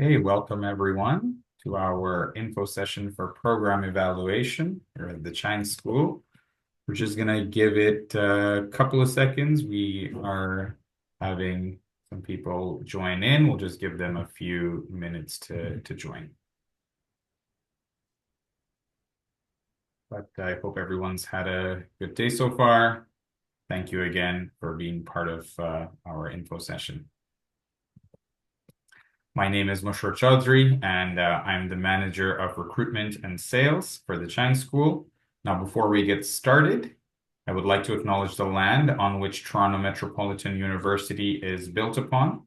Hey, welcome everyone to our info session for program evaluation here at the Chang School. We're just gonna give it a couple of seconds. We are having some people join in. We'll just give them a few minutes to join. But I hope everyone's had a good day so far. Thank you again for being part of our info session. My name is Mushar Chaudhry, and I'm the manager of recruitment and sales for the Chang School. Now, before we get started, I would like to acknowledge the land on which Toronto Metropolitan University is built upon.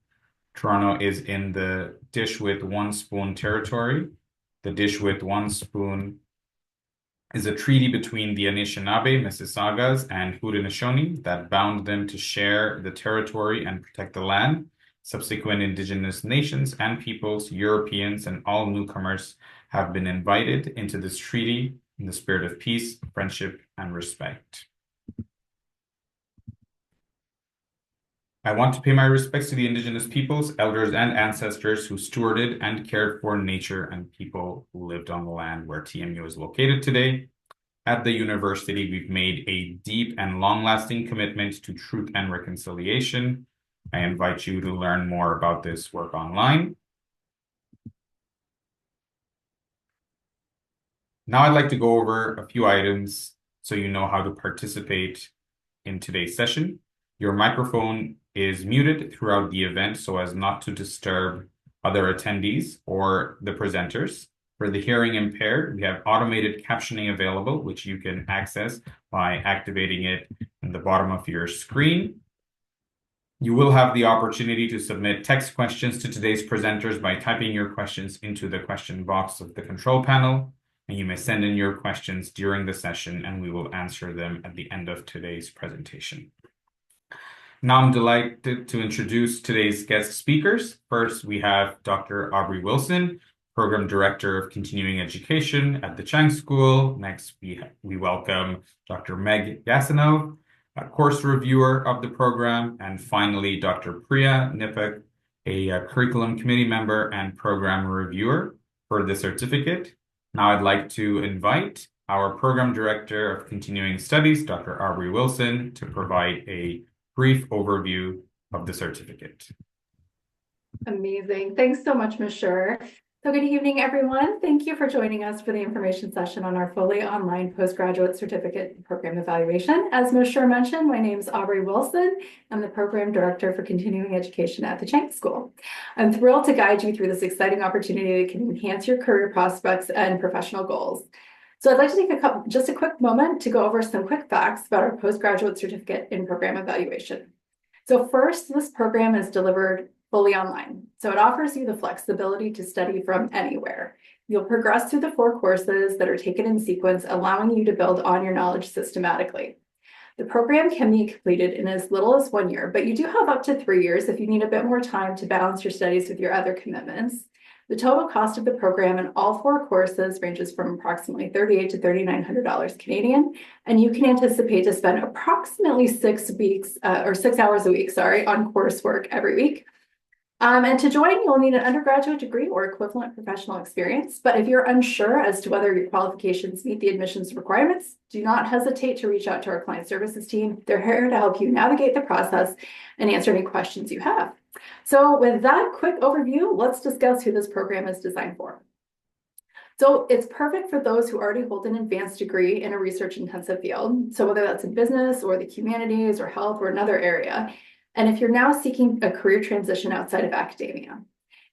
Toronto is in the Dish with One Spoon territory. The Dish with One Spoon is a treaty between the Anishinaabe, Mississaugas, and Haudenosaunee that bound them to share the territory and protect the land. Subsequent Indigenous nations and peoples, Europeans, and all newcomers have been invited into this treaty in the spirit of peace, friendship, and respect. I want to pay my respects to the Indigenous peoples, elders, and ancestors who stewarded and cared for nature and people who lived on the land where TMU is located today. At the university, we've made a deep and long-lasting commitment to truth and reconciliation. I invite you to learn more about this work online. Now I'd like to go over a few items so you know how to participate in today's session. Your microphone is muted throughout the event so as not to disturb other attendees or the presenters. For the hearing impaired, we have automated captioning available, which you can access by activating it in the bottom of your screen. You will have the opportunity to submit text questions to today's presenters by typing your questions into the question box of the control panel, and you may send in your questions during the session and we will answer them at the end of today's presentation. Now I'm delighted to introduce today's guest speakers. First, we have Dr. Aubrey Wilson, Program Director of Continuing Education at the Chang School. Next, we welcome Dr. Meg Yasinov, a course reviewer of the program, and finally, Dr. Priya Nipak, a curriculum committee member and program reviewer for the certificate. Now I'd like to invite our Program Director of Continuing Studies, Dr. Aubrey Wilson, to provide a brief overview of the certificate. Amazing. Thanks so much, Ms. Schur. So good evening, everyone. Thank you for joining us for the information session on our fully online postgraduate certificate program evaluation. As Ms. Schur mentioned, my name is Aubrey Wilson. I'm the Program Director for Continuing Education at the Chang School. I'm thrilled to guide you through this exciting opportunity that can enhance your career prospects and professional goals. So I'd like to take just a quick moment to go over some quick facts about our postgraduate certificate in program evaluation. So first, this program is delivered fully online. So it offers you the flexibility to study from anywhere. You'll progress through the 4 courses that are taken in sequence, allowing you to build on your knowledge systematically. The program can be completed in as little as 1 year, but you do have up to 3 years if you need a bit more time to balance your studies with your other commitments. The total cost of the program in all 4 courses ranges from approximately $3,800 to $3,900 Canadian, and you can anticipate to spend approximately 6 hours a week, on coursework every week. And to join, you'll need an undergraduate degree or equivalent professional experience. But if you're unsure as to whether your qualifications meet the admissions requirements, do not hesitate to reach out to our client services team. They're here to help you navigate the process and answer any questions you have. So with that quick overview, let's discuss who this program is designed for. So it's perfect for those who already hold an advanced degree in a research-intensive field. So whether that's in business or the humanities or health or another area, and if you're now seeking a career transition outside of academia.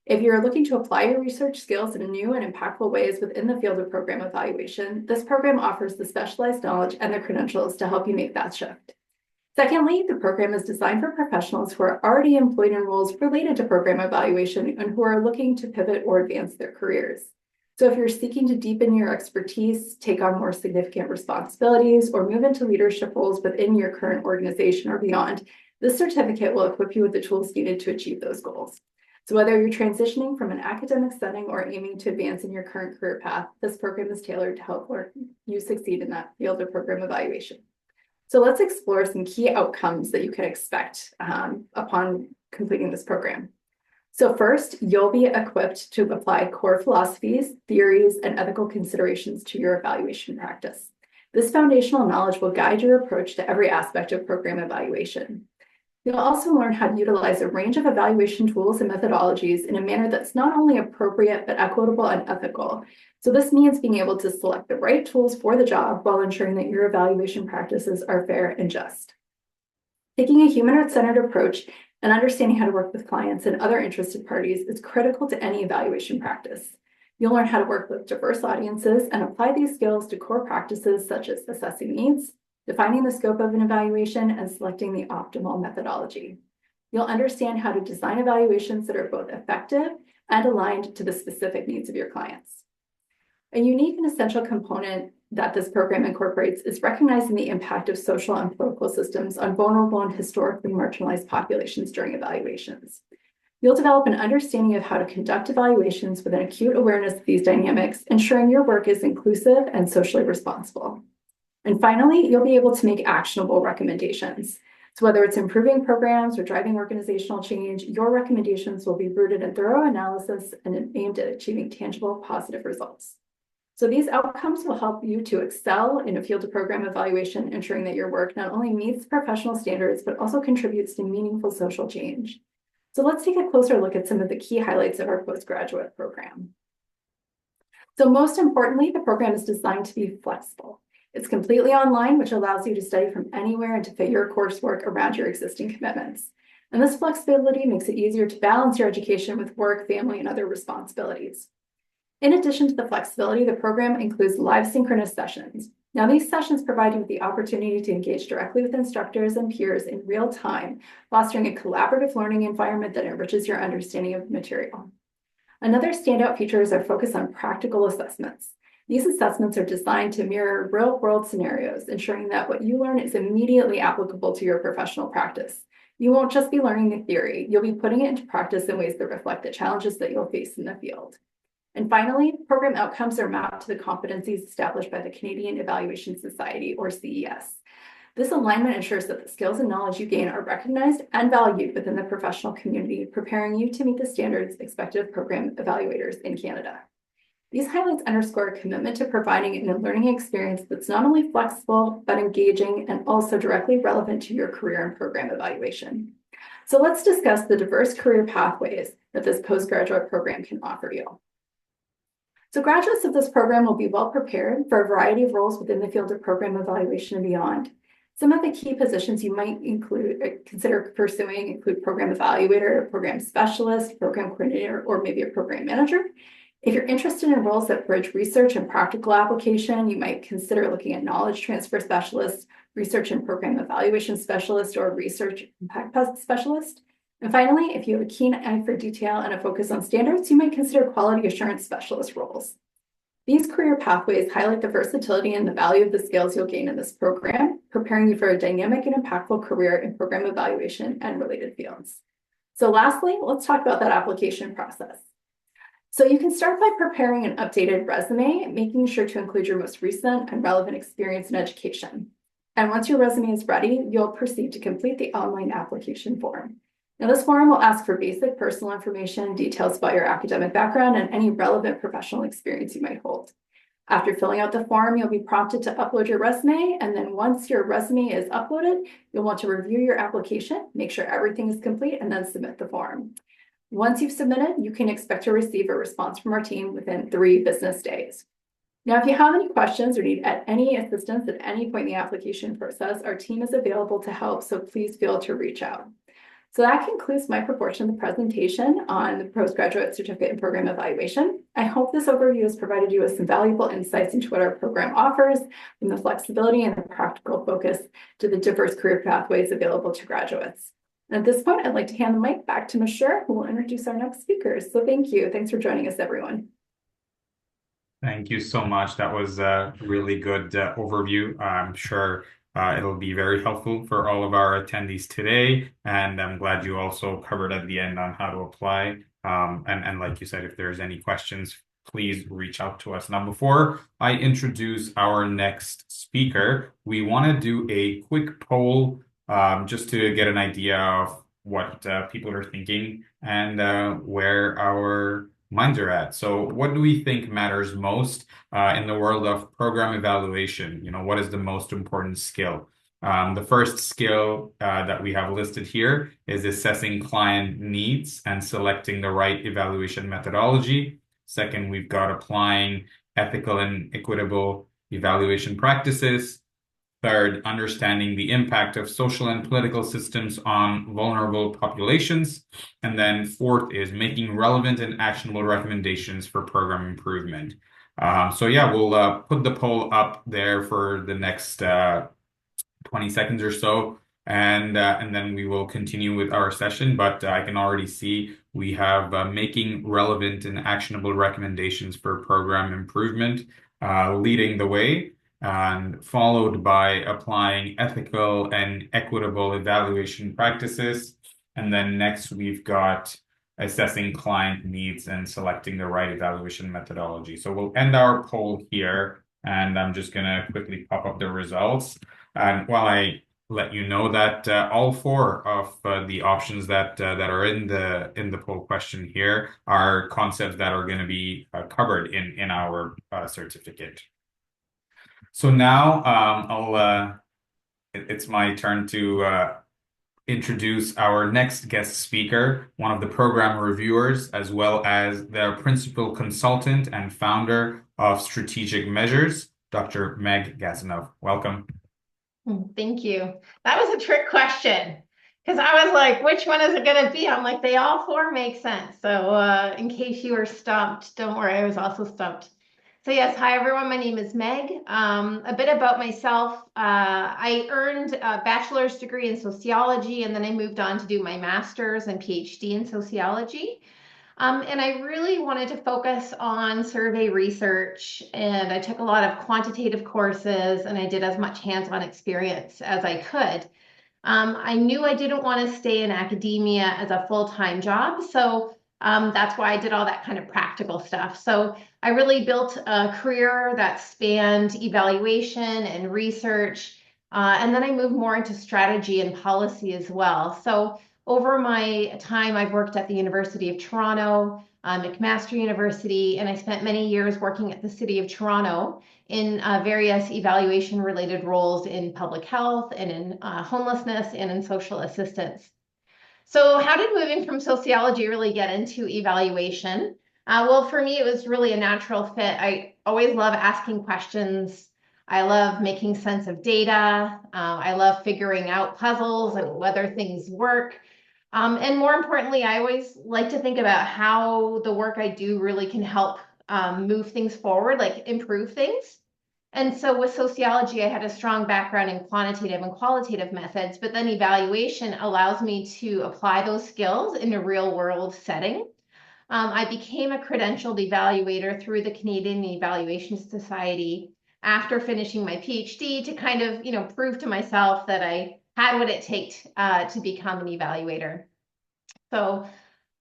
If you're looking to apply your research skills in new and impactful ways within the field of program evaluation, this program offers the specialized knowledge and the credentials to help you make that shift. Secondly, the program is designed for professionals who are already employed in roles related to program evaluation and who are looking to pivot or advance their careers. So if you're seeking to deepen your expertise, take on more significant responsibilities, or move into leadership roles within your current organization or beyond, this certificate will equip you with the tools needed to achieve those goals. So whether you're transitioning from an academic setting or aiming to advance in your current career path, this program is tailored to help you succeed in that field of program evaluation. So let's explore some key outcomes that you can expect upon completing this program. So first, you'll be equipped to apply core philosophies, theories, and ethical considerations to your evaluation practice. This foundational knowledge will guide your approach to every aspect of program evaluation. You'll also learn how to utilize a range of evaluation tools and methodologies in a manner that's not only appropriate, but equitable and ethical. So this means being able to select the right tools for the job while ensuring that your evaluation practices are fair and just. Taking a human-centered approach and understanding how to work with clients and other interested parties is critical to any evaluation practice. You'll learn how to work with diverse audiences and apply these skills to core practices such as assessing needs, defining the scope of an evaluation, and selecting the optimal methodology. You'll understand how to design evaluations that are both effective and aligned to the specific needs of your clients. A unique and essential component that this program incorporates is recognizing the impact of social and political systems on vulnerable and historically marginalized populations during evaluations. You'll develop an understanding of how to conduct evaluations with an acute awareness of these dynamics, ensuring your work is inclusive and socially responsible. And finally, you'll be able to make actionable recommendations. So whether it's improving programs or driving organizational change, your recommendations will be rooted in thorough analysis and aimed at achieving tangible, positive results. So these outcomes will help you to excel in a field of program evaluation, ensuring that your work not only meets professional standards, but also contributes to meaningful social change. So let's take a closer look at some of the key highlights of our postgraduate program. So most importantly, the program is designed to be flexible. It's completely online, which allows you to study from anywhere and to fit your coursework around your existing commitments. And this flexibility makes it easier to balance your education with work, family, and other responsibilities. In addition to the flexibility, the program includes live synchronous sessions. Now, these sessions provide you with the opportunity to engage directly with instructors and peers in real time, fostering a collaborative learning environment that enriches your understanding of material. Another standout feature is our focus on practical assessments. These assessments are designed to mirror real-world scenarios, ensuring that what you learn is immediately applicable to your professional practice. You won't just be learning the theory, you'll be putting it into practice in ways that reflect the challenges that you'll face in the field. And finally, program outcomes are mapped to the competencies established by the Canadian Evaluation Society, or CES. This alignment ensures that the skills and knowledge you gain are recognized and valued within the professional community, preparing you to meet the standards expected of program evaluators in Canada. These highlights underscore a commitment to providing a learning experience that's not only flexible, but engaging and also directly relevant to your career and program evaluation. So let's discuss the diverse career pathways that this postgraduate program can offer you. So graduates of this program will be well prepared for a variety of roles within the field of program evaluation and beyond. Some of the key positions you might consider pursuing include program evaluator, program specialist, program coordinator, or maybe a program manager. If you're interested in roles that bridge research and practical application, you might consider looking at knowledge transfer specialist, research and program evaluation specialist, or research impact specialist. And finally, if you have a keen eye for detail and a focus on standards, you might consider quality assurance specialist roles. These career pathways highlight the versatility and the value of the skills you'll gain in this program, preparing you for a dynamic and impactful career in program evaluation and related fields. So lastly, let's talk about that application process. So you can start by preparing an updated resume, making sure to include your most recent and relevant experience in education. And once your resume is ready, you'll proceed to complete the online application form. Now, this form will ask for basic personal information, details about your academic background, and any relevant professional experience you might hold. After filling out the form, you'll be prompted to upload your resume, and then once your resume is uploaded, you'll want to review your application, make sure everything is complete, and then submit the form. Once you've submitted, you can expect to receive a response from our team within 3 business days. Now, if you have any questions or need any assistance at any point in the application process, our team is available to help, so please feel to reach out. So that concludes my proportion of the presentation on the postgraduate certificate and program evaluation. I hope this overview has provided you with some valuable insights into what our program offers, from the flexibility and the practical focus to the diverse career pathways available to graduates. And at this point, I'd like to hand the mic back to Ms. Scher, who will introduce our next speakers. So thank you. Thanks for joining us, everyone. Thank you so much. That was a really good overview. I'm sure it'll be very helpful for all of our attendees today. And I'm glad you also covered at the end on how to apply. And like you said, if there's any questions, please reach out to us. Now, before I introduce our next speaker, we want to do a quick poll just to get an idea of what people are thinking and where our minds are at. So, what do we think matters most in the world of program evaluation? What is the most important skill? The first skill that we have listed here is assessing client needs and selecting the right evaluation methodology. Second, we've got applying ethical and equitable evaluation practices. Third, understanding the impact of social and political systems on vulnerable populations. And then fourth is making relevant and actionable recommendations for program improvement. So yeah, we'll put the poll up there for the next 20 seconds or so, and then we will continue with our session. But I can already see we have making relevant and actionable recommendations for program improvement leading the way, and followed by applying ethical and equitable evaluation practices. And then next, we've got assessing client needs and selecting the right evaluation methodology. So we'll end our poll here, and I'm just going to quickly pop up the results. And while I let you know that all four of the options that are in the poll question here are concepts that are going to be covered in our certificate. So now it's my turn to introduce our next guest speaker, one of the program reviewers, as well as the principal consultant and founder of Strategic Measures, Dr. Meg Gasanov. Welcome. Thank you. That was a trick question because I was like, which one is it going to be? I'm like, they all four make sense. So in case you were stumped, don't worry, I was also stumped. So yes, hi everyone, my name is Meg. A bit about myself. I earned a bachelor's degree in sociology, and then I moved on to do my master's and PhD in sociology. And I really wanted to focus on survey research, and I took a lot of quantitative courses, and I did as much hands-on experience as I could. I knew I didn't want to stay in academia as a full-time job, so that's why I did all that kind of practical stuff. So I really built a career that spanned evaluation and research, and then I moved more into strategy and policy as well. So over my time, I've worked at the University of Toronto, McMaster University, and I spent many years working at the City of Toronto in various evaluation-related roles in public health and in homelessness and in social assistance. So how did moving from sociology really get into evaluation? Well, for me, it was really a natural fit. I always love asking questions. I love making sense of data. I love figuring out puzzles and whether things work. And more importantly, I always like to think about how the work I do really can help move things forward, like improve things. And so with sociology, I had a strong background in quantitative and qualitative methods, but then evaluation allows me to apply those skills in a real world setting. I became a credentialed evaluator through the Canadian Evaluation Society after finishing my PhD to kind of, prove to myself that I had what it takes to become an evaluator. So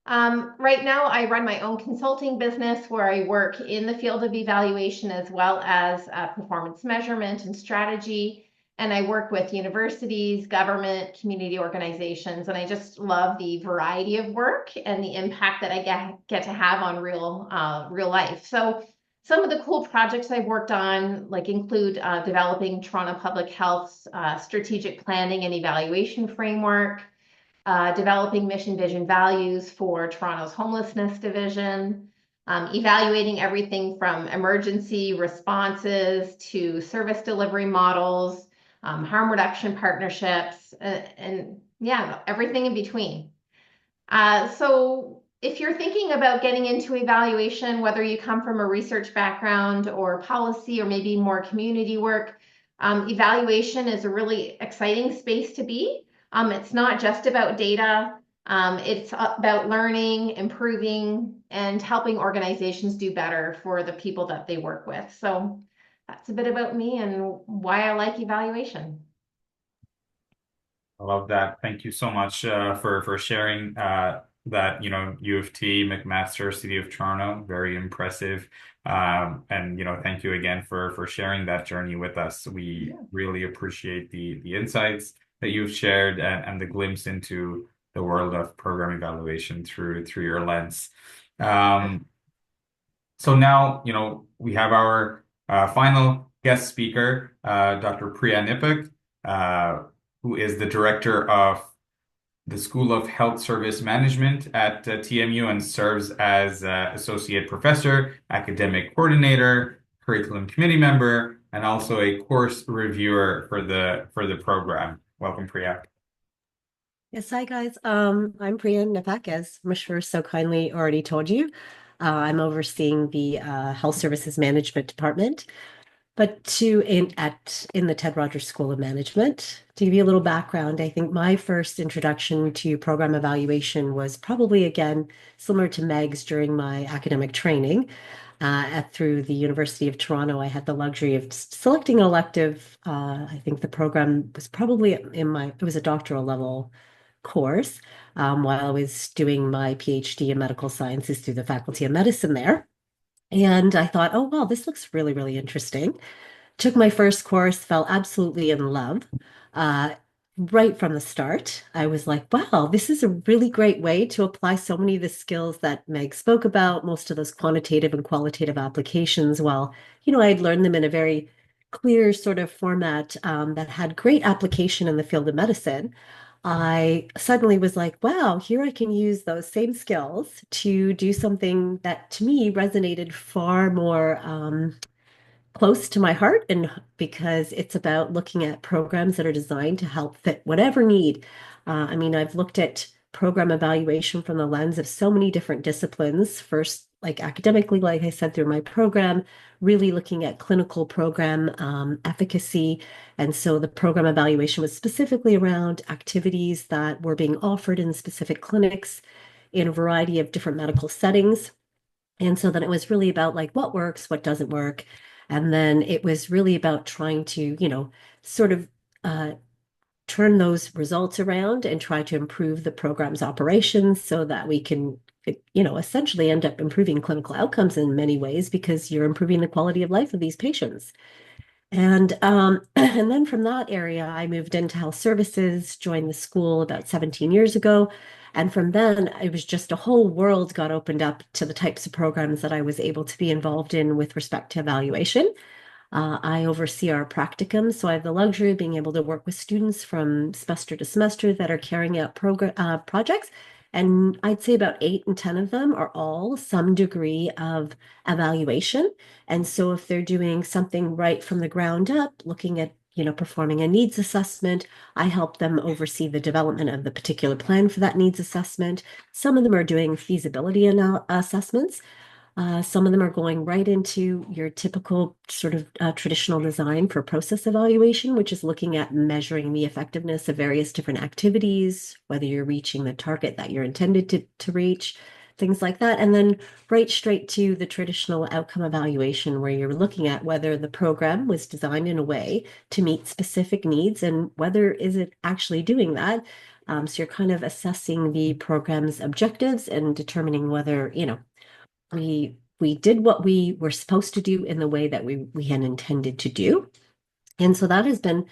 right now, I run my own consulting business where I work in the field of evaluation as well as performance measurement and strategy. And I work with universities, government, community organizations, and I just love the variety of work and the impact that I get to have on real life. So some of the cool projects I've worked on include developing Toronto Public Health's strategic planning and evaluation framework, developing mission, vision, values for Toronto's homelessness division, evaluating everything from emergency responses to service delivery models, harm reduction partnerships, and yeah, everything in between. So if you're thinking about getting into evaluation, whether you come from a research background or policy or maybe more community work, evaluation is a really exciting space to be. It's not just about data. It's about learning, improving, and helping organizations do better for the people that they work with. So that's a bit about me and why I like evaluation. I love that. Thank you so much for sharing that, U of T, McMaster, City of Toronto, very impressive. And thank you again for sharing that journey with us. We really appreciate the insights that you've shared and the glimpse into the world of program evaluation through your lens. Um, so now, we have our final guest speaker, Dr. Priya Nipak, who is the director of the School of Health Service Management at TMU and serves as associate professor, academic coordinator, curriculum committee member, and also a course reviewer for the program. Welcome, Priya. Yes, hi guys. I'm Priya Napak, as Mashur so kindly already told you. I'm overseeing the Health Services Management Department, but in the Ted Rogers School of Management. To give you a little background, I think my first introduction to program evaluation was probably again similar to Meg's during my academic training. Through the University of Toronto, I had the luxury of selecting an elective. I think the program was probably it was a doctoral level course while I was doing my PhD in medical sciences through the Faculty of Medicine there. And I thought, oh, wow, this looks really, really interesting. Took my first course, fell absolutely in love. Uh, right from the start, I was like, wow, this is a really great way to apply so many of the skills that Meg spoke about, most of those quantitative and qualitative applications. Well, I'd learned them in a very clear sort of format that had great application in the field of medicine. I suddenly was like, wow, here I can use those same skills to do something that to me resonated far more close to my heart, and because it's about looking at programs that are designed to help fit whatever need. I mean, I've looked at program evaluation from the lens of so many different disciplines. First, like academically, like I said, through my program, really looking at clinical program efficacy. And so the program evaluation was specifically around activities that were being offered in specific clinics in a variety of different medical settings. And so then it was really about like what works, what doesn't work. And then it was really about trying to, sort of turn those results around and try to improve the program's operations so that we can, essentially end up improving clinical outcomes in many ways because you're improving the quality of life of these patients. And and then from that area, I moved into health services, joined the school about 17 years ago. And from then, it was just a whole world got opened up to the types of programs that I was able to be involved in with respect to evaluation. I oversee our practicum, so I have the luxury of being able to work with students from semester to semester that are carrying out projects. And I'd say about 8 and 10 of them are all some degree of evaluation. And so if they're doing something right from the ground up, looking at, performing a needs assessment, I help them oversee the development of the particular plan for that needs assessment. Some of them are doing feasibility assessments. Some of them are going right into your typical sort of traditional design for process evaluation, which is looking at measuring the effectiveness of various different activities, whether you're reaching the target that you're intended to reach, things like that. And then right straight to the traditional outcome evaluation, where you're looking at whether the program was designed in a way to meet specific needs and whether is it actually doing that. So you're kind of assessing the program's objectives and determining whether, we did what we were supposed to do in the way that we had intended to do. And so that has been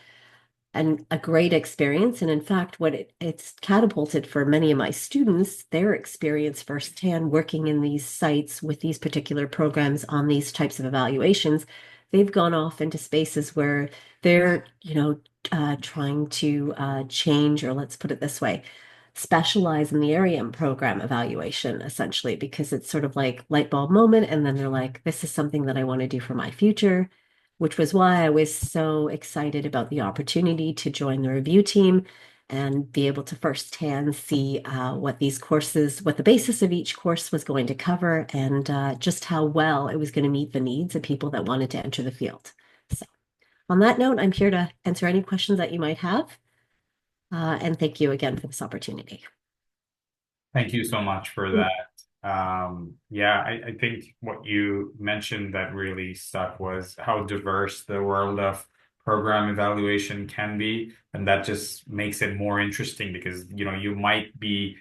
a great experience. And in fact, what it's catapulted for many of my students, their experience firsthand working in these sites with these particular programs on these types of evaluations, they've gone off into spaces where they're, trying to change, or let's put it this way, specialize in the area in program evaluation, essentially, because it's sort of like light bulb moment. And then they're like, this is something that I want to do for my future, which was why I was so excited about the opportunity to join the review team and be able to firsthand see what the basis of each course was going to cover, and just how well it was going to meet the needs of people that wanted to enter the field. So on that note, I'm here to answer any questions that you might have. And thank you again for this opportunity. Thank you so much for that. Yeah, I think what you mentioned that really stuck was how diverse the world of program evaluation can be. And that just makes it more interesting because, you might be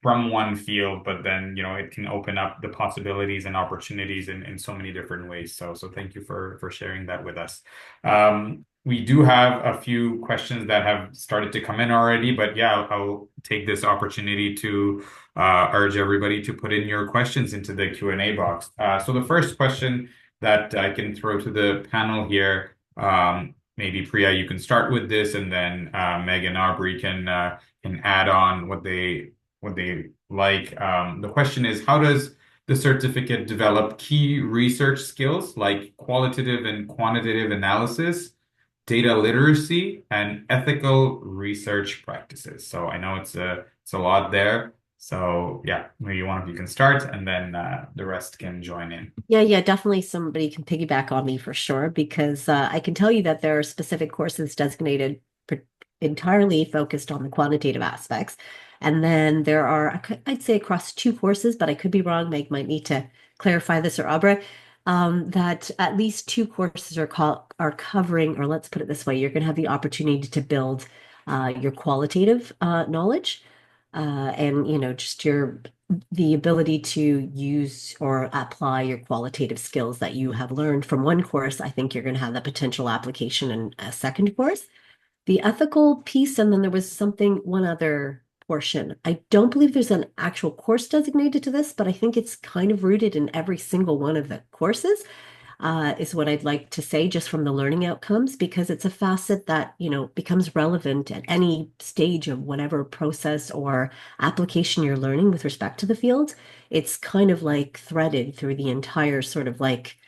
from one field, but then, it can open up the possibilities and opportunities in so many different ways. So thank you for sharing that with us. we do have a few questions that have started to come in already, but yeah, I'll take this opportunity to urge everybody to put in your questions into the Q&A box. So the first question that I can throw to the panel here, maybe Priya, you can start with this, and then Meg and Aubrey can add on what they like. The question is, how does the certificate develop key research skills like qualitative and quantitative analysis, data literacy, and ethical research practices? So I know it's a lot there. So yeah, maybe one of you can start, and then the rest can join in. Yeah, definitely somebody can piggyback on me for sure, because I can tell you that there are specific courses designated entirely focused on the quantitative aspects. And then there are, I'd say across 2 courses, but I could be wrong. Meg might need to clarify this, or Abra, that at least 2 courses are covering, or let's put it this way, you're going to have the opportunity to build your qualitative knowledge, and just the ability to use or apply your qualitative skills that you have learned from one course. I think you're going to have that potential application in a second course. The ethical piece, and then there was one other portion. I don't believe there's an actual course designated to this, but I think it's kind of rooted in every single one of the courses, is what I'd like to say, just from the learning outcomes, because it's a facet that, becomes relevant at any stage of whatever process or application you're learning with respect to the field. It's kind of like threaded through the entire sort of like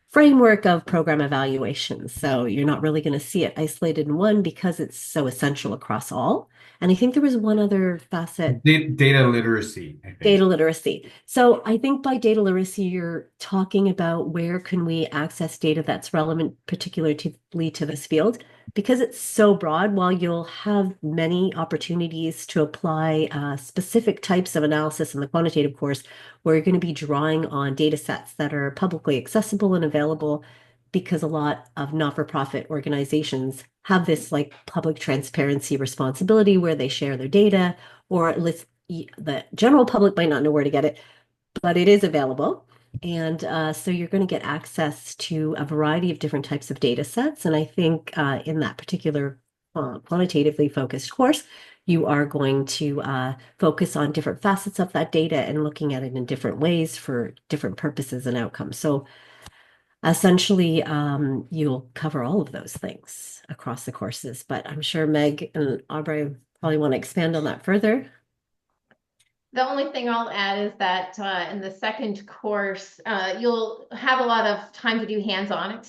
framework of program evaluations. So you're not really going to see it isolated in one because it's so essential across all. And I think there was one other facet. Data literacy, I think. Data literacy. So I think by data literacy, you're talking about where can we access data that's relevant, particularly to this field, because it's so broad. While you'll have many opportunities to apply specific types of analysis in the quantitative course, where you're going to be drawing on data sets that are publicly accessible and available, because a lot of not-for-profit organizations have this like public transparency responsibility where they share their data, or at least the general public might not know where to get it, but it is available. And so you're going to get access to a variety of different types of data sets. And I think in that particular quantitatively focused course, you are going to focus on different facets of that data and looking at it in different ways for different purposes and outcomes. So essentially, you'll cover all of those things across the courses, but I'm sure Meg and Aubrey probably want to expand on that further. The only thing I'll add is that in the second course, you'll have a lot of time to do hands-on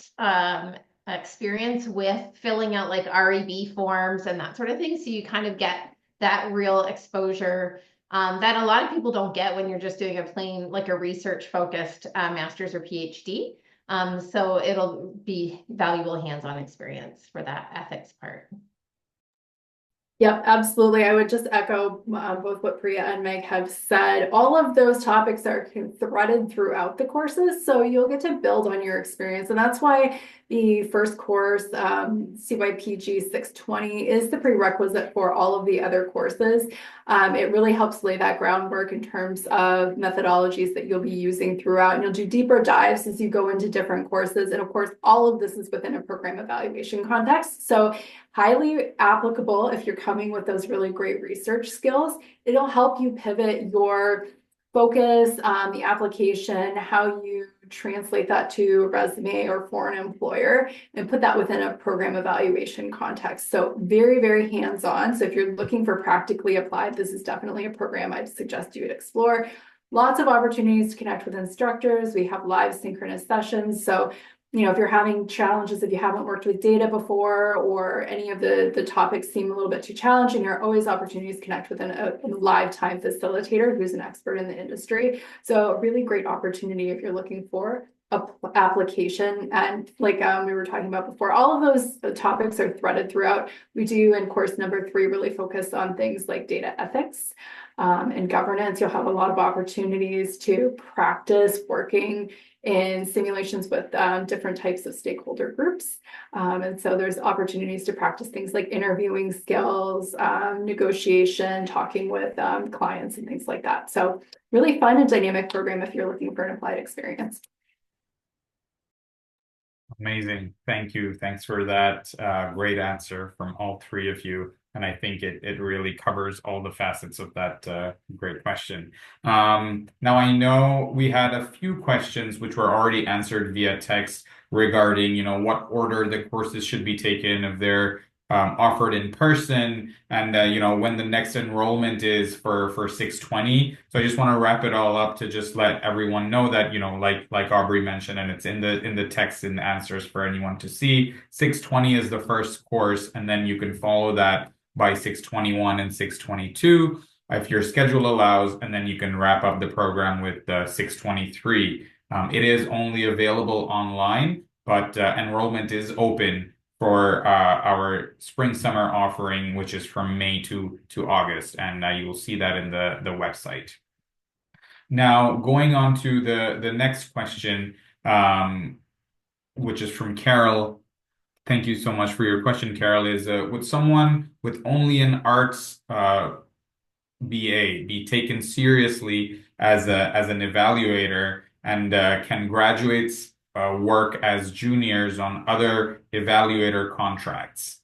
experience with filling out like REB forms and that sort of thing. So you kind of get that real exposure that a lot of people don't get when you're just doing a plain, like a research-focused master's or PhD. So it'll be valuable hands-on experience for that ethics part. Yep, absolutely. I would just echo both what Priya and Meg have said. All of those topics are threaded throughout the courses, so you'll get to build on your experience. And that's why the first course, CYPG 620, is the prerequisite for all of the other courses. It really helps lay that groundwork in terms of methodologies that you'll be using throughout. And you'll do deeper dives as you go into different courses. And of course, all of this is within a program evaluation context. So highly applicable if you're coming with those really great research skills. It'll help you pivot your focus, the application, how you translate that to a resume or for an employer, and put that within a program evaluation context. So very, very hands-on. So if you're looking for practically applied, this is definitely a program I'd suggest you would explore. Lots of opportunities to connect with instructors. We have live synchronous sessions. So if you're having challenges, if you haven't worked with data before, or any of the topics seem a little bit too challenging, there are always opportunities to connect with a live time facilitator who's an expert in the industry. So a really great opportunity if you're looking for a application. And like we were talking about before, all of those topics are threaded throughout. We do in course number 3 really focus on things like data ethics and governance. You'll have a lot of opportunities to practice working in simulations with different types of stakeholder groups. And so there's opportunities to practice things like interviewing skills, negotiation, talking with clients and things like that. So really fun and dynamic program if you're looking for an applied experience. Amazing. Thank you. Thanks for that great answer from all three of you. And I think it really covers all the facets of that great question. Now, I know we had a few questions which were already answered via text regarding, what order the courses should be taken, if they're offered in person, and when the next enrollment is for 620. So I just want to wrap it all up to just let everyone know that, like Aubrey mentioned, and it's in the text and answers for anyone to see. 620 is the first course, and then you can follow that by 621 and 622 if your schedule allows, and then you can wrap up the program with 623. It is only available online, but enrollment is open for our spring summer offering, which is from May to August, and you will see that in the website. Now, going on to the next question, which is from Carol. Thank you so much for your question, Carol. Is would someone with only an arts BA be taken seriously as an evaluator, and can graduates work as juniors on other evaluator contracts?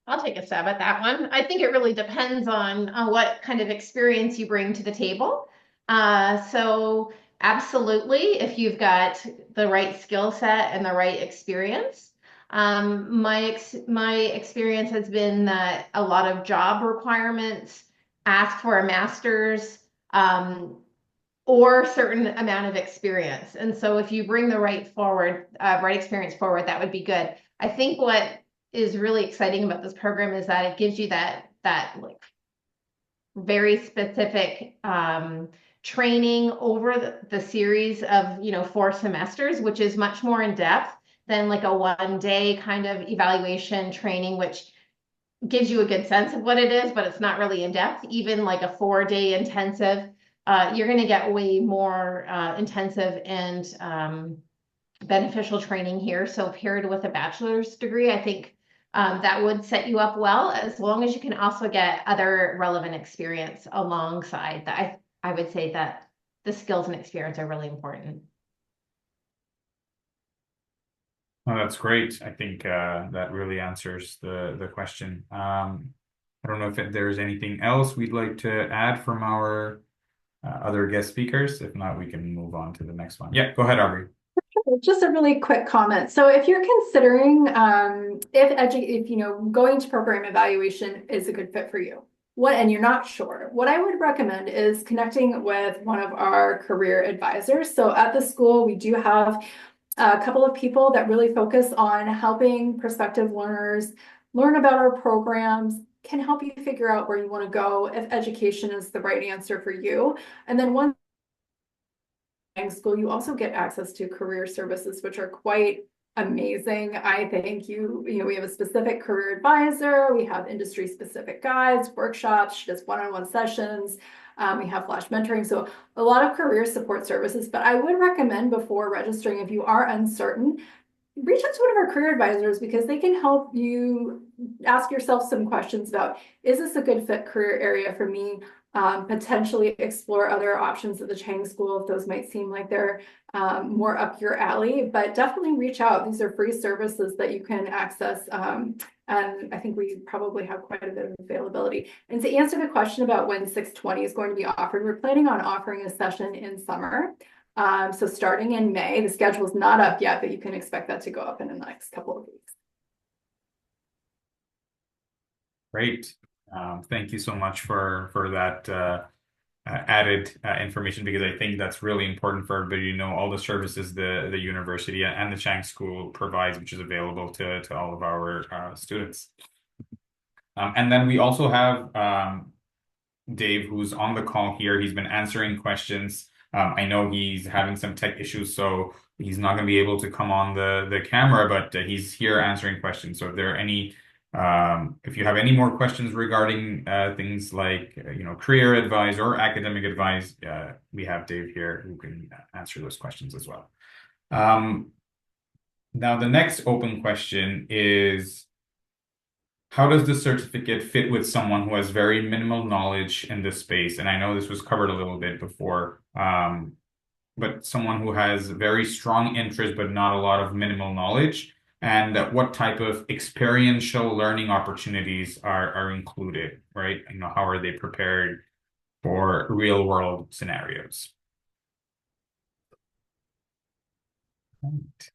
I'll take a stab at that one. I think it really depends on what kind of experience you bring to the table. So absolutely, if you've got the right skill set and the right experience. My experience has been that a lot of job requirements ask for a master's or a certain amount of experience. And so if you bring the right experience forward, that would be good. I think what is really exciting about this program is that it gives you that like very specific training over the series of 4 semesters, which is much more in depth than like a 1-day kind of evaluation training, which gives you a good sense of what it is, but it's not really in depth. Even like a 4-day intensive, you're going to get way more intensive and beneficial training here. So paired with a bachelor's degree, I think that would set you up well, as long as you can also get other relevant experience alongside that. I would say that the skills and experience are really important. Oh, that's great. I think that really answers the question. I don't know if there's anything else we'd like to add from our other guest speakers. If not, we can move on to the next one. Yeah, go ahead, Aubrey. Just a really quick comment. So if you're considering if going to program evaluation is a good fit for you, and you're not sure, what I would recommend is connecting with one of our career advisors. So at the school, we do have a couple of people that really focus on helping prospective learners learn about our programs, can help you figure out where you want to go, if education is the right answer for you. And then once school, you also get access to career services, which are quite amazing. I think we have a specific career advisor, we have industry specific guides, workshops, she does one-on-one sessions. We have flash mentoring, so a lot of career support services. But I would recommend, before registering, if you are uncertain, reach out to one of our career advisors, because they can help you ask yourself some questions about, is this a good fit career area for me? Potentially explore other options at the Chang School if those might seem like they're more up your alley, but definitely reach out. These are free services that you can access. And I think we probably have quite a bit of availability. And to answer the question about when 620 is going to be offered, we're planning on offering a session in summer. So starting in May, the schedule is not up yet, but you can expect that to go up in the next couple of weeks. Great. Thank you so much for that added information, because I think that's really important for everybody to know all the services the university and the Chang School provides, which is available to all of our students. And then we also have Dave, who's on the call here. He's been answering questions. I know he's having some tech issues, so he's not going to be able to come on the camera, but he's here answering questions. So if there are any if you have any more questions regarding things like career advice or academic advice, we have Dave here who can answer those questions as well. Now the next open question is, how does the certificate fit with someone who has very minimal knowledge in this space? And I know this was covered a little bit before. but someone who has very strong interest but not a lot of minimal knowledge? And what type of experiential learning opportunities are included, right? How are they prepared for real world scenarios? Right.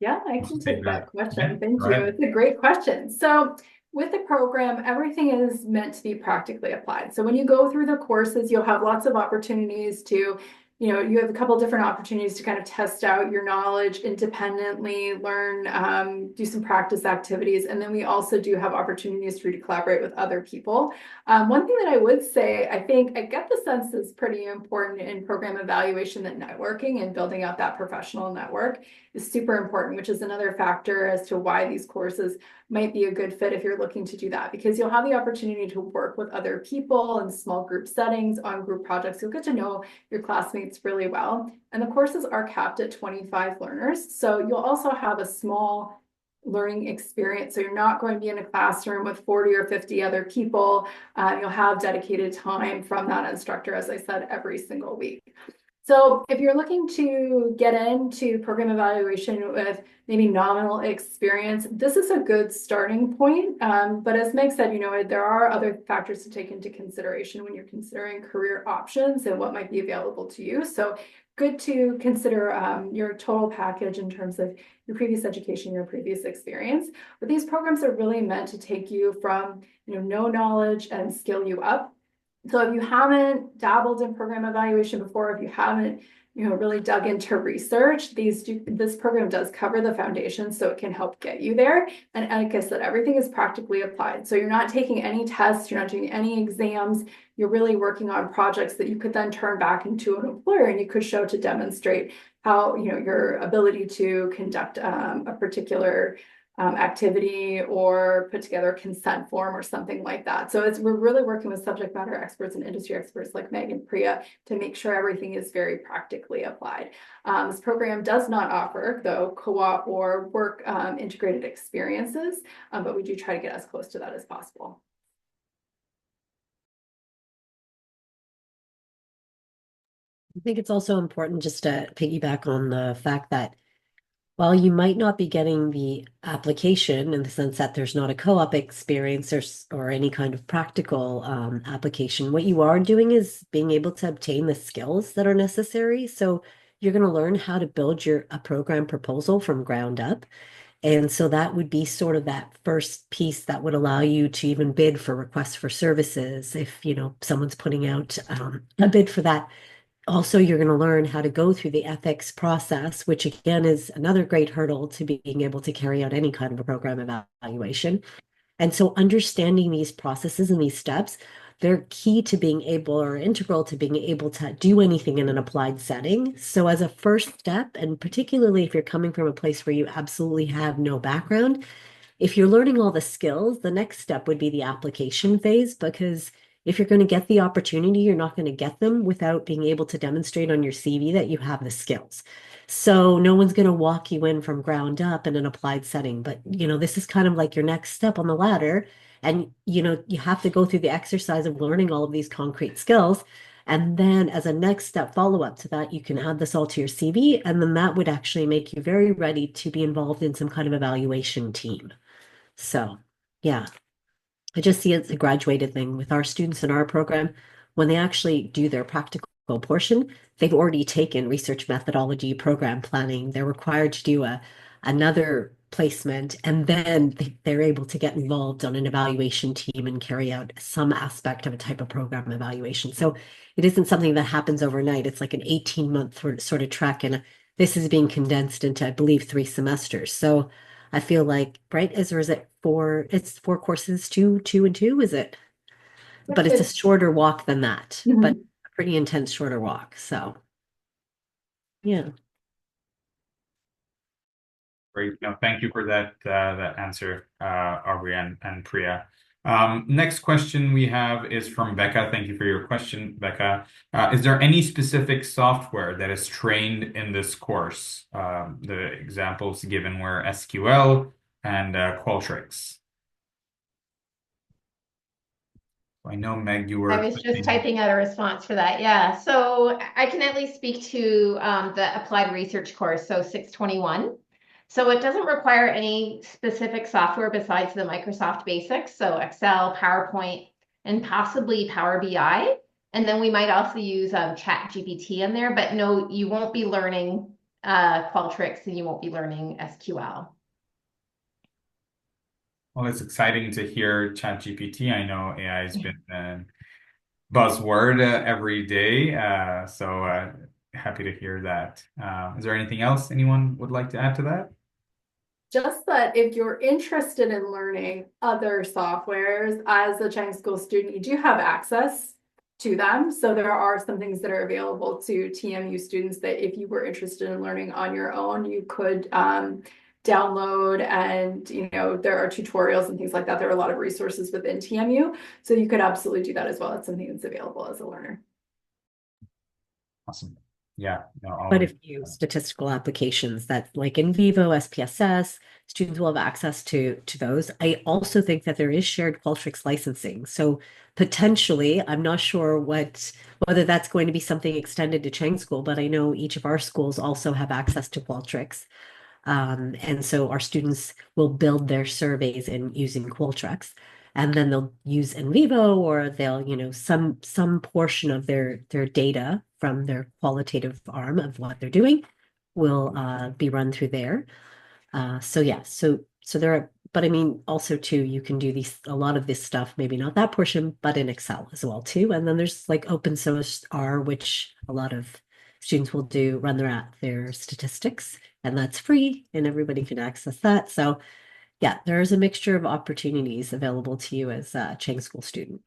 Yeah, I I'll can take take that. that Yeah, question. Thank go you. ahead. It's a great question. So with the program, everything is meant to be practically applied. So when you go through the courses, you'll have lots of opportunities to, you have a couple different opportunities to kind of test out your knowledge independently, learn, do some practice activities. And then we also do have opportunities for you to collaborate with other people. One thing that I would say, I get the sense is pretty important in program evaluation, that networking and building out that professional network is super important, which is another factor as to why these courses might be a good fit if you're looking to do that, because you'll have the opportunity to work with other people in small group settings on group projects. You'll get to know your classmates really well. And the courses are capped at 25 learners. So you'll also have a small learning experience. So you're not going to be in a classroom with 40 or 50 other people. You'll have dedicated time from that instructor, as I said, every single week. So if you're looking to get into program evaluation with maybe nominal experience, this is a good starting point. But as Meg said, there are other factors to take into consideration when you're considering career options and what might be available to you. So good to consider your total package in terms of your previous education, your previous experience. But these programs are really meant to take you from no knowledge and skill you up. So if you haven't dabbled in program evaluation before, if you haven't, really dug into research, this program does cover the foundation, so it can help get you there. And like I said, everything is practically applied. So you're not taking any tests, you're not doing any exams, you're really working on projects that you could then turn back into an employer, and you could show to demonstrate how, your ability to conduct a particular activity or put together a consent form or something like that. So we're really working with subject matter experts and industry experts like Meg and Priya to make sure everything is very practically applied. This program does not offer, though, co-op or work integrated experiences, but we do try to get as close to that as possible. I think it's also important just to piggyback on the fact that while you might not be getting the application in the sense that there's not a co-op experience or any kind of practical application, what you are doing is being able to obtain the skills that are necessary. So you're going to learn how to build a program proposal from ground up. And so that would be sort of that first piece that would allow you to even bid for requests for services. If, someone's putting out a bid for that. Also, you're going to learn how to go through the ethics process, which again is another great hurdle to being able to carry out any kind of a program evaluation. And so understanding these processes and these steps, they're key to being able or integral to being able to do anything in an applied setting. So as a first step, and particularly if you're coming from a place where you absolutely have no background, if you're learning all the skills, the next step would be the application phase, because if you're going to get the opportunity, you're not going to get them without being able to demonstrate on your CV that you have the skills. So no one's going to walk you in from ground up in an applied setting, but this is kind of like your next step on the ladder. And you have to go through the exercise of learning all of these concrete skills. And then as a next step follow-up to that, you can add this all to your CV, and then that would actually make you very ready to be involved in some kind of evaluation team. So, yeah, I just see it as a graduated thing with our students in our program. When they actually do their practical portion, they've already taken research methodology, program planning. They're required to do another placement, and then they're able to get involved on an evaluation team and carry out some aspect of a type of program evaluation. So it isn't something that happens overnight. It's like an 18-month sort of track, and this is being condensed into, I believe, 3 semesters. So I feel like, right, is it four? It's 4 courses, two and two, is it? But it's a shorter walk than that, but a pretty intense shorter walk. So, yeah. Great. No, thank you for that answer, Aubrey and Priya. Next question we have is from Becca. Thank you for your question, Becca. Is there any specific software that is trained in this course? The examples given were SQL and Qualtrics. I know, Meg, you I were was just typing out a response for that. Yeah. So I can at least speak to the applied research course, so 621. So it doesn't require any specific software besides the Microsoft basics, so Excel, PowerPoint, and possibly Power BI. And then we might also use ChatGPT in there, but no, you won't be learning Qualtrics and you won't be learning SQL. Well, it's exciting to hear ChatGPT. I know AI has been a buzzword every day, so happy to hear that. Is there anything else anyone would like to add to that? Just that if you're interested in learning other softwares as a Chang School student, you do have access to them. So there are some things that are available to TMU students that if you were interested in learning on your own, you could download, and there are tutorials and things like that. There are a lot of resources within TMU. So you could absolutely do that as well. It's something that's available as a learner. Awesome. Yeah, no, Quite a always. few statistical applications that like NVivo, SPSS, students will have access to those. I also think that there is shared Qualtrics licensing. So potentially, I'm not sure whether that's going to be something extended to Chang School, but I know each of our schools also have access to Qualtrics. And so our students will build their surveys in using Qualtrics, and then they'll use NVivo, or they'll, some portion of their data from their qualitative arm of what they're doing will be run through there. So yeah, so there are, but I mean, also too, you can do a lot of this stuff, maybe not that portion, but in Excel as well too. And then there's like open source R, which a lot of students will run their statistics, and that's free and everybody can access that. So yeah, there is a mixture of opportunities available to you as a Chang School student.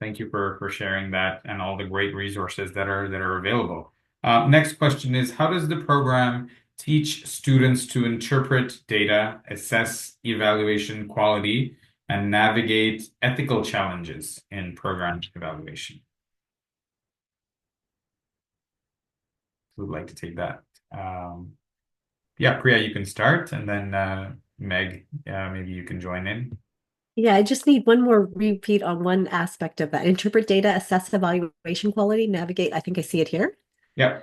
Thank you for sharing that and all the great resources that are available. Next question is, how does the program teach students to interpret data, assess evaluation quality, and navigate ethical challenges in program evaluation? Who would like to take that? Yeah, Priya, you can start, and then Meg, maybe you can join in. Yeah, I just need one more repeat on one aspect of that. Interpret data, assess evaluation quality, navigate. I think I see it here. Yeah.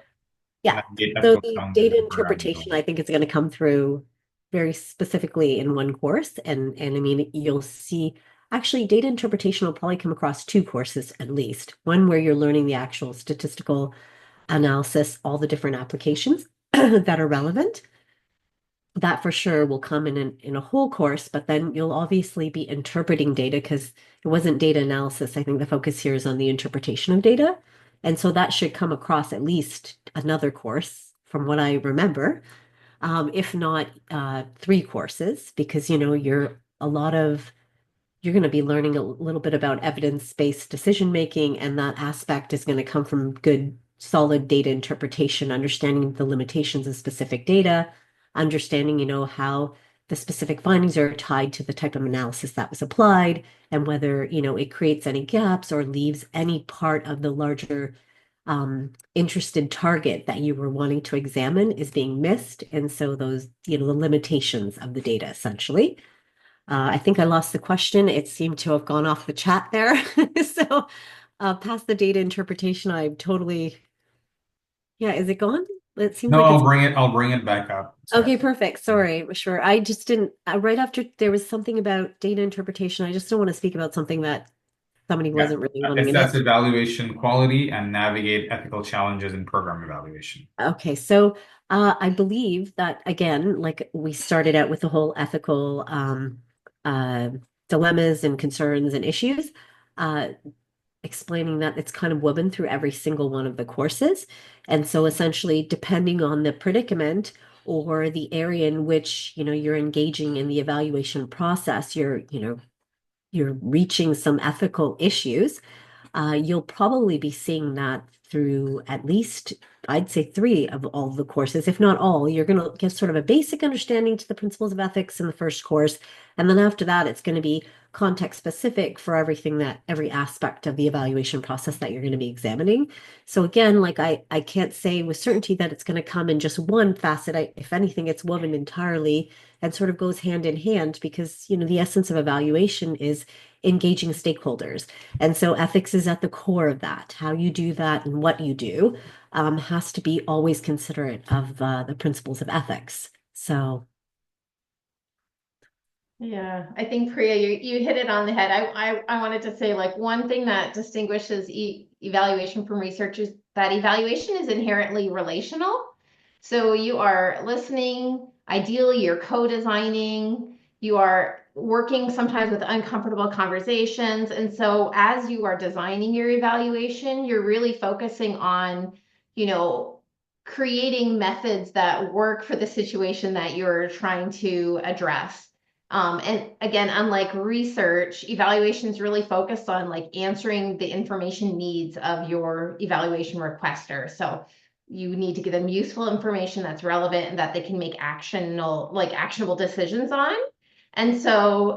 Yeah. Navigate So ethical the challenges data in program interpretation, I evaluation. think, is going to come through very specifically in one course. And I mean, you'll see actually data interpretation will probably come across two courses at least. One where you're learning the actual statistical analysis, all the different applications that are relevant. That for sure will come in a whole course, but then you'll obviously be interpreting data because it wasn't data analysis. I think the focus here is on the interpretation of data. And so that should come across at least another course from what I remember, if not three courses, because you're going to be learning a little bit about evidence-based decision making, and that aspect is going to come from good, solid data interpretation, understanding the limitations of specific data, understanding, how the specific findings are tied to the type of analysis that was applied, and whether, it creates any gaps or leaves any part of the larger interested target that you were wanting to examine is being missed. And so those, the limitations of the data essentially. I think I lost the question. It seemed to have gone off the chat there. So past the data interpretation, yeah, is it gone? It seems No, like it's I'll bring it back up. Sorry. okay, perfect. Sorry, sure. I just didn't, right after there was something about data interpretation. I just don't want to speak about something that somebody Yeah. wasn't really wanting an Assess answer. evaluation quality and navigate ethical challenges in program evaluation. Okay, so I believe that again, like we started out with the whole ethical uh, dilemmas and concerns and issues. Explaining that it's kind of woven through every single one of the courses. And so essentially, depending on the predicament or the area in which, you're engaging in the evaluation process, you're reaching some ethical issues. you'll probably be seeing that through at least, I'd say, 3 of all the courses, if not all. You're going to get sort of a basic understanding to the principles of ethics in the first course. And then after that, it's going to be context specific for every aspect of the evaluation process that you're going to be examining. So again, like I can't say with certainty that it's going to come in just one facet. If anything, it's woven entirely and sort of goes hand in hand because, the essence of evaluation is engaging stakeholders. And so ethics is at the core of that. How you do that and what you do has to be always considerate of the principles of ethics. So. Yeah, I think Priya, you hit it on the head. I wanted to say like one thing that distinguishes evaluation from research is that evaluation is inherently relational. So you are listening, ideally you're co-designing, you are working sometimes with uncomfortable conversations. And so as you are designing your evaluation, you're really focusing on, creating methods that work for the situation that you're trying to address. And again, unlike research, evaluation is really focused on like answering the information needs of your evaluation requester. So you need to give them useful information that's relevant and that they can make actionable decisions on. And so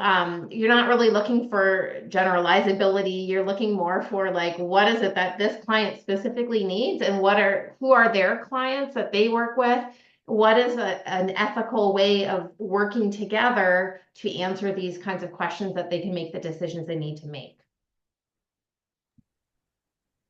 you're not really looking for generalizability. You're looking more for like, what is it that this client specifically needs and who are their clients that they work with? What is an ethical way of working together to answer these kinds of questions that they can make the decisions they need to make?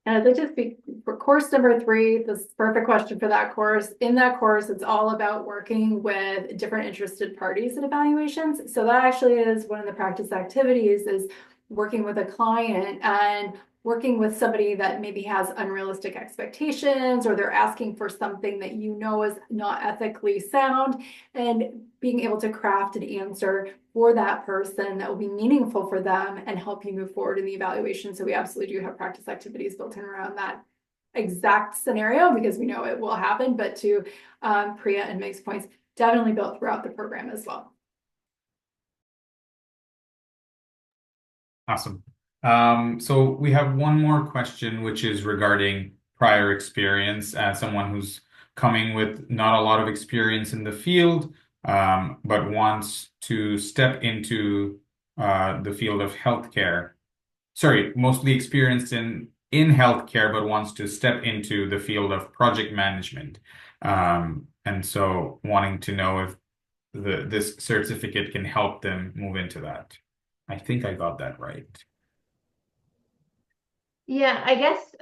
And I'd like to speak for course number 3, this is a perfect question for that course. In that course, it's all about working with different interested parties in evaluations. So that actually is one of the practice activities is working with a client and working with somebody that maybe has unrealistic expectations, or they're asking for something that is not ethically sound, and being able to craft an answer for that person that will be meaningful for them and help you move forward in the evaluation. So we absolutely do have practice activities built in around that exact scenario because we know it will happen, but to Priya and Meg's points, definitely built throughout the program as well. Awesome. So we have one more question, which is regarding prior experience as someone who's coming with not a lot of experience in the field, but wants to step into the field of healthcare. Sorry, mostly experienced in healthcare, but wants to step into the field of project management. And so wanting to know if this certificate can help them move into that. I think I got that right. Yeah, I guess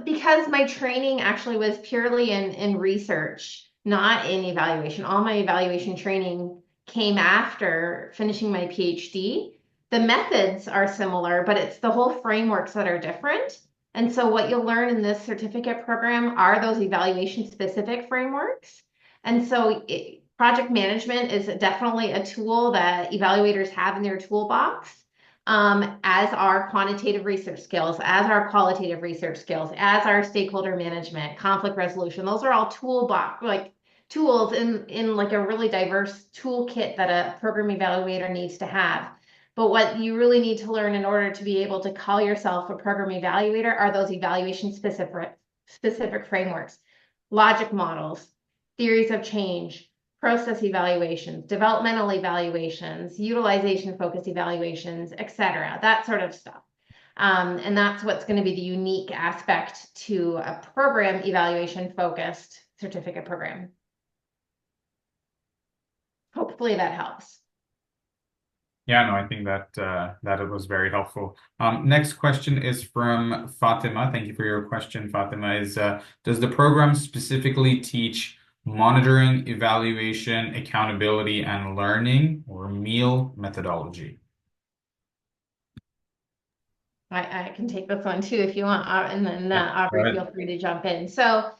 because my training actually was purely in research, not in evaluation. All my evaluation training came after finishing my PhD. The methods are similar, but it's the whole frameworks that are different. And so what you'll learn in this certificate program are those evaluation specific frameworks. And so project management is definitely a tool that evaluators have in their toolbox. As our quantitative research skills, as our qualitative research skills, as our stakeholder management, conflict resolution, those are all tools in like a really diverse toolkit that a program evaluator needs to have. But what you really need to learn in order to be able to call yourself a program evaluator are those evaluation specific frameworks, logic models, theories of change, process evaluations, developmental evaluations, utilization-focused evaluations, etc., that sort of stuff. And that's what's going to be the unique aspect to a program evaluation-focused certificate program. Hopefully that helps. Yeah, no, I think that it was very helpful. Next question is from Fatima. Thank you for your question, Fatima. Does the program specifically teach monitoring, evaluation, accountability, and learning, or MEAL methodology? I can take this one too if you want, and then Aubrey, feel free to jump in. So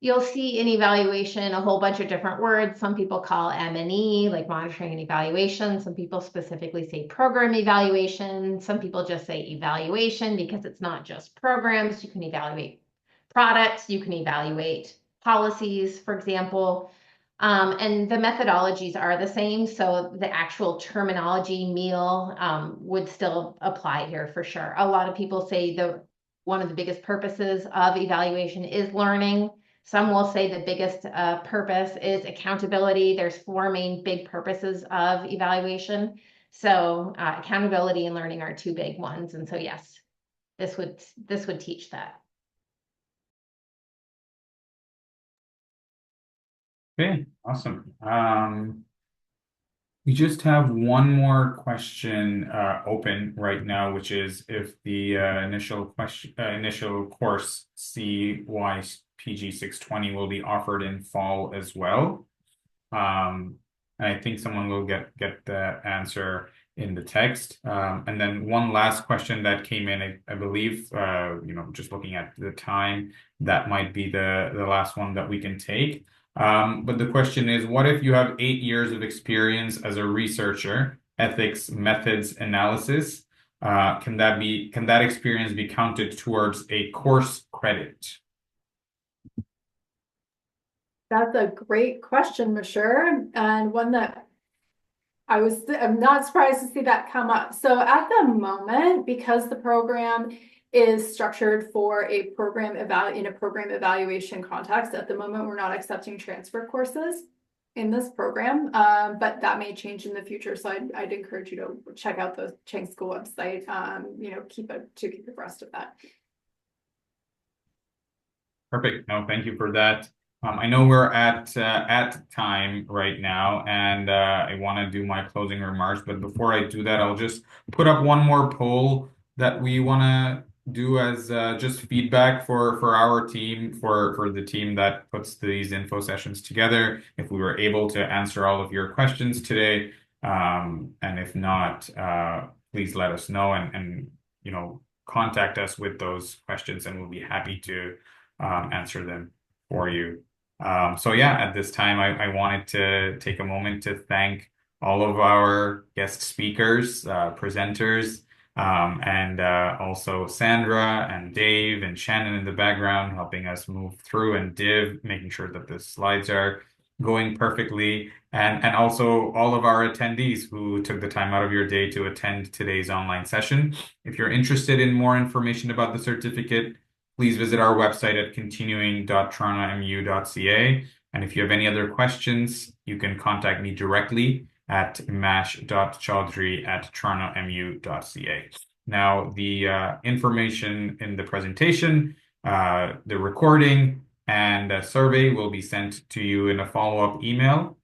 you'll see in evaluation a whole bunch of different words. Some people call M&E, like monitoring and evaluation. Some people specifically say program evaluation. Some people just say evaluation because it's not just programs. You can evaluate products. You can evaluate policies, for example. And the methodologies are the same, so the actual terminology meal would still apply here for sure. A lot of people say one of the biggest purposes of evaluation is learning. Some will say the biggest purpose is accountability. There's four main big purposes of evaluation. So accountability and learning are two big ones. And so yes, this would teach that. Okay, awesome. We just have one more question open right now, which is if the initial course CYPG 620 will be offered in fall as well. And I think someone will get the answer in the text. And then one last question that came in, I believe, just looking at the time, that might be the last one that we can take. But the question is, what if you have 8 years of experience as a researcher, ethics, methods, analysis? Can that experience be counted towards a course credit? That's a great question, Mashur, and one that I'm not surprised to see that come up. So at the moment, because the program is structured for a program evaluation context, at the moment, we're not accepting transfer courses in this program, but that may change in the future. So I'd encourage you to check out the Chang School website, keep abreast of that. Perfect. No, thank you for that. I know we're at time right now, and I want to do my closing remarks. But before I do that, I'll just put up one more poll that we want to do as just feedback for our team, for the team that puts these info sessions together. If we were able to answer all of your questions today, and if not, please let us know and contact us with those questions, and we'll be happy to answer them for you. So yeah, at this time, I wanted to take a moment to thank all of our guest speakers, presenters, and also Sandra and Dave and Shannon in the background helping us move through, and Div making sure that the slides are going perfectly, and also all of our attendees who took the time out of your day to attend today's online session. If you're interested in more information about the certificate, please visit our website at continuing.torontomu.ca. And if you have any other questions, you can contact me directly at mash.chaudhry@torontomu.ca. Now, the information in the presentation, the recording, and a survey will be sent to you in a follow-up email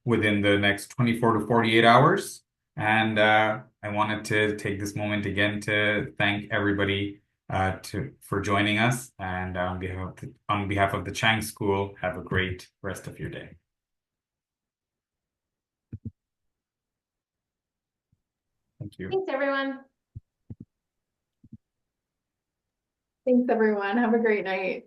within the next 24 to 48 hours. And I wanted to take this moment again to thank everybody for joining us, and on behalf of the Chang School, have a great rest of your day. Thank you. Thanks, everyone. Thanks, everyone. Have a great night.